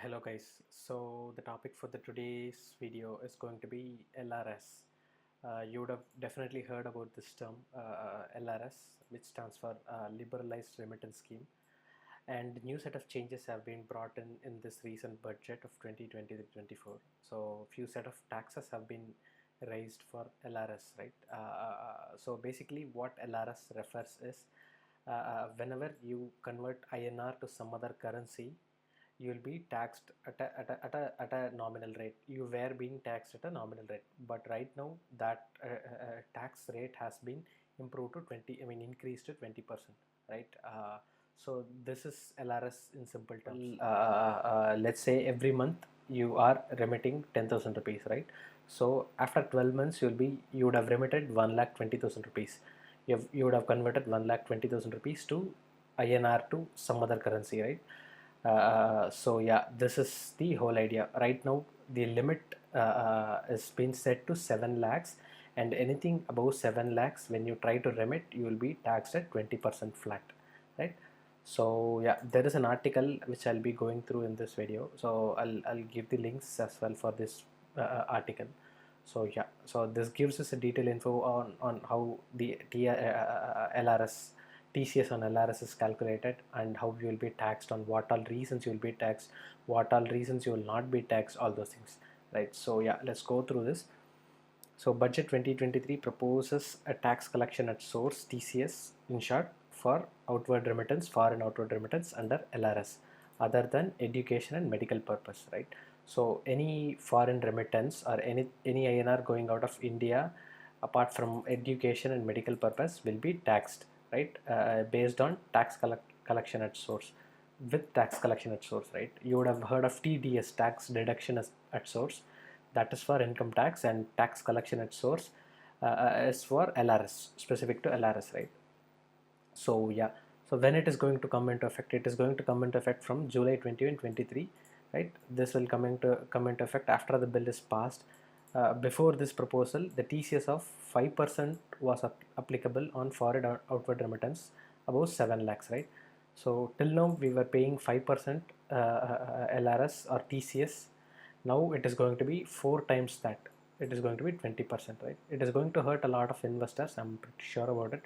Hello guys, so the topic for the today's video is going to be LRS. You would have definitely heard about this term, LRS, which stands for liberalized remittance scheme, and new set of changes have been brought in this recent budget of 2020-24. So few set of taxes have been raised for LRS, right? So basically what LRS refers is whenever you convert INR to some other currency, you will be taxed at a nominal rate. You were being taxed at a nominal rate, but right now that tax rate has been improved to 20, I mean increased to 20%, right? So this is LRS in simple terms. Let's say every month you are remitting 10,000 rupees, right? So after 12 months you would have remitted 1,20,000 rupees. You would have converted 1,20,000 rupees to INR to some other currency, right? So yeah, this is the whole idea. Right now, the limit is been set to 7 lakhs, and anything above 7 lakhs, when you try to remit, you will be taxed at 20% flat, right? So yeah, there is an article which I'll be going through in this video. So I'll give the links as well for this article. So yeah, so this gives us a detailed info on how the LRS TCS on LRS is calculated, and how you will be taxed, on what all reasons you will be taxed, what all reasons you will not be taxed, all those things, right? So yeah, let's go through this. So budget 2023 proposes a tax collection at source, TCS in short, for outward remittance, foreign outward remittance under LRS, other than education and medical purpose, right? So any foreign remittance or any INR going out of India apart from education and medical purpose will be taxed, right? Based on collection at source, with tax collection at source, right? You would have heard of TDS, tax deduction at source, that is for income tax, and tax collection at source is for LRS, specific to LRS, right? So yeah, so when it is going to come into effect, it is going to come into effect from July 20 and 23, right? This will come into effect after the bill is passed. Before this proposal, the TCS of 5% was applicable on foreign outward remittance above 7 lakhs, right? So till now we were paying 5% LRS or TCS. Now it is going to be 4 times that. It is going to be 20%, right? It is going to hurt a lot of investors, I'm pretty sure about it.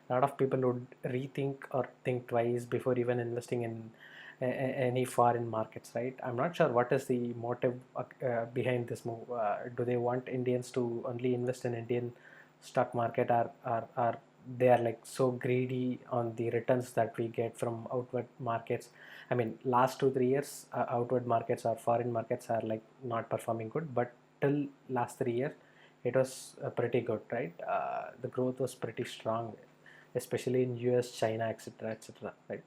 A lot of people would rethink or think twice before even investing in any foreign markets, right? I'm not sure what is the motive behind this move. Do they want Indians to only invest in Indian stock market, or they are like so greedy on the returns that we get from outward markets? I mean, last 2 3 years, outward markets or foreign markets are like not performing good, but till last 3 years it was pretty good, right? The growth was pretty strong, especially in US, China, etc., etc., right?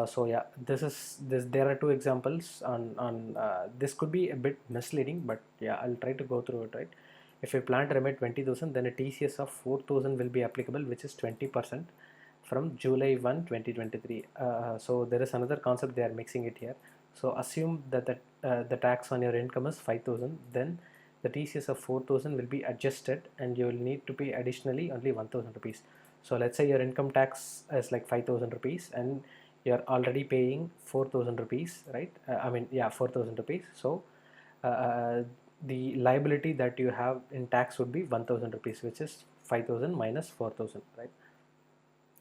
So yeah, this. There are two examples on this could be a bit misleading, but yeah, I'll try to go through it, right? If you plan to remit 20,000, then a TCS of 4,000 will be applicable, which is 20% from July 1, 2023. So there is another concept they are mixing it here. So assume that the tax on your income is 5,000, then the TCS of 4,000 will be adjusted, and you will need to pay additionally only 1,000 rupees. So let's say your income tax is like 5,000 rupees, and you're already paying 4,000 rupees, right? I mean, yeah, 4,000 rupees. So the liability that you have in tax would be 1,000 rupees, which is 5,000 minus 4,000, right?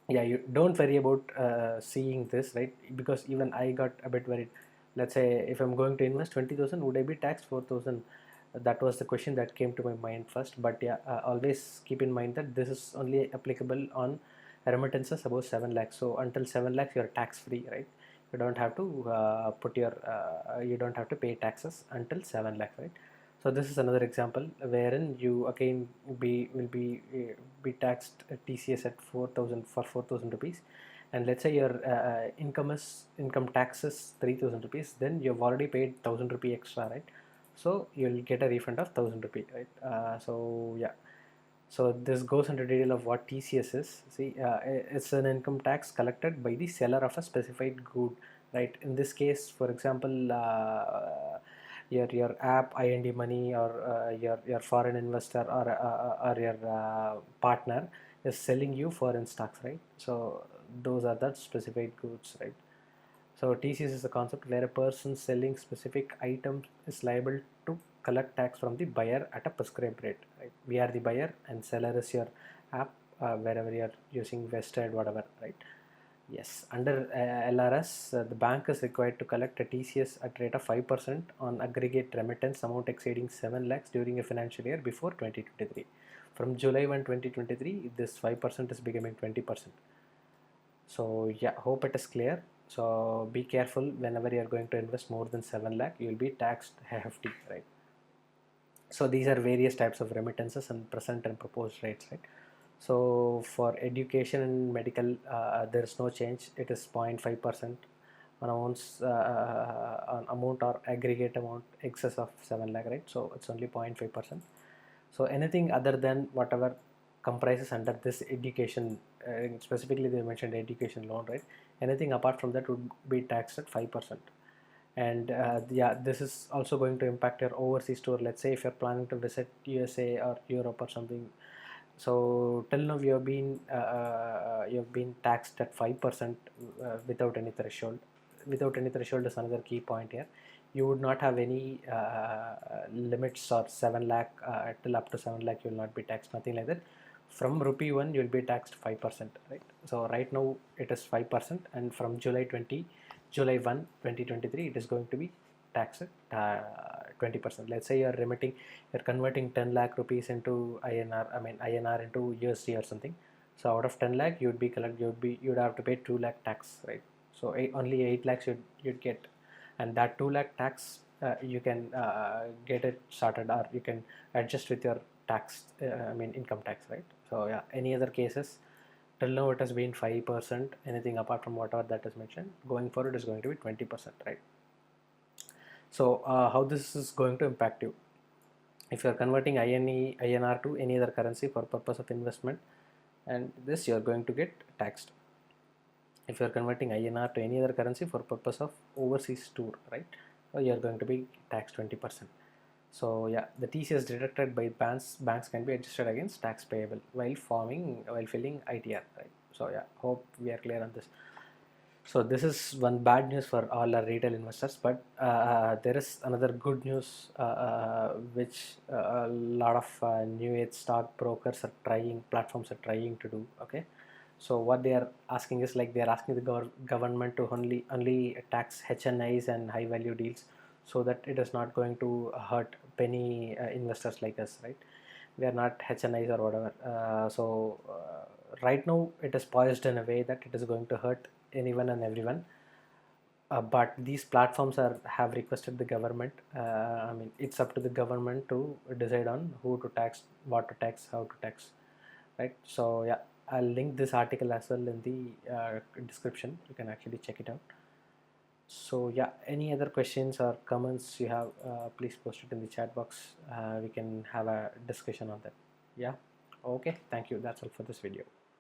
Yeah, you don't worry about seeing this, right? Because even I got a bit worried. Let's say if I'm going to invest 20,000, would I be taxed 4,000? That was the question that came to my mind first. But yeah, always keep in mind that this is only applicable on remittances above 7 lakhs. So until 7 lakhs you're tax free, right? You don't have to you don't have to pay taxes until 7 lakhs, right? So this is another example wherein you again be taxed TCS at 4,000 for 4,000 rupees, and let's say your income tax is 3,000 rupees, then you've already paid 1,000 rupee extra, right? So you'll get a refund of 1,000 rupee, right? So yeah, so this goes into detail of what TCS is. See, it's an income tax collected by the seller of a specified good, right? In this case, for example, your app IND Money, or your foreign investor, or your partner is selling you foreign stocks, right? So those are the specified goods, right? So TCS is a concept where a person selling specific items is liable to collect tax from the buyer at a prescribed rate. Right? We are the buyer and seller is your app, wherever you are using Western whatever, right? Yes, under LRS, the bank is required to collect a TCS at rate of 5% on aggregate remittance amount exceeding 7 lakhs during a financial year before 2023. From July 1, 2023, this 5% is becoming 20%. So yeah, hope it is clear. So be careful whenever you are going to invest more than 7 lakh, you will be taxed hefty, right? So these are various types of remittances and present and proposed rates, right? So for education and medical, there is no change. It is 0.5% on amounts, on amount or aggregate amount excess of 7 lakh, right? So it's only 0.5%. So anything other than whatever comprises under this education, specifically they mentioned education loan, right? Anything apart from that would be taxed at 5%. And yeah, this is also going to impact your overseas tour. Let's say if you're planning to visit USA or Europe or something, so till now you've been taxed at 5% without any threshold. Without any threshold is another key point here. You would not have any limits or 7 lakh till up to 7 lakh you will not be taxed, nothing like that. From rupee 1 you will be taxed 5%, right? So right now it is 5%, and from July 1 2023 it is going to be taxed at 20%. Let's say you're converting 10 lakh rupees into INR into USD or something. So out of 10 lakh you'd have to pay 2 lakh tax, right? So only 8 lakhs you'd get, and that 2 lakh tax you can get it started, or you can adjust with your tax, income tax, right? So yeah, any other cases, till now it has been 5%. Anything apart from whatever that is mentioned, going forward is going to be 20%, right? So how this is going to impact you? If you are converting INR to any other currency for purpose of investment, and this you are going to get taxed. If you are converting INR to any other currency for purpose of overseas tour, right, you are going to be taxed 20%. So yeah, the TCS deducted by banks can be adjusted against tax payable while filling ITR, right? So yeah, hope we are clear on this. So this is one bad news for all our retail investors, but there is another good news, which a lot of new age stock brokers are trying, platforms are trying to do. Okay, so what they are asking is, like, they are asking the government to only tax HNIs and high value deals, so that it is not going to hurt penny investors like us, right? We are not HNIs or whatever. Right now it is poised in a way that it is going to hurt anyone and everyone. But these platforms have requested the government. It's up to the government to decide on who to tax, what to tax, how to tax, right? So yeah, I'll link this article as well in the description. You can actually check it out. So yeah, any other questions or comments you have, please post it in the chat box. We can have a discussion on that. Yeah. Okay. Thank you. That's all for this video.